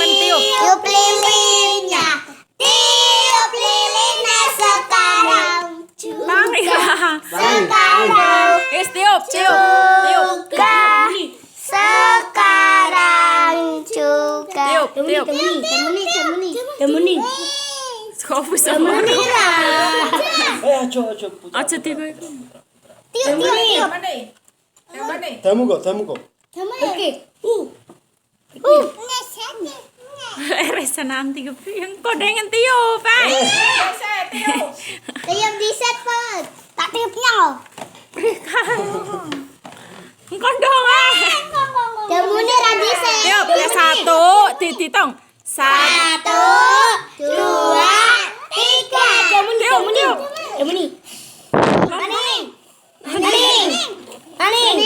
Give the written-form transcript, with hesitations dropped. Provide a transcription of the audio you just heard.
tiup. Tiup lilinnya. Tiup lilinnya sekarang. Sekarang. Tiup. Juga. Sekarang juga. Tiup. Temuni. Kau bisa aja tiup. Tiup. Tamu kok. Oke. Resa nanti yang kau dengan tiup, Pak. Tiup di set, Pak. Tak tiupnya loh. Engkau dong, Temuni radi set. Tiup, ya satu, titong. 1, 2, 3. Temuni. Aning.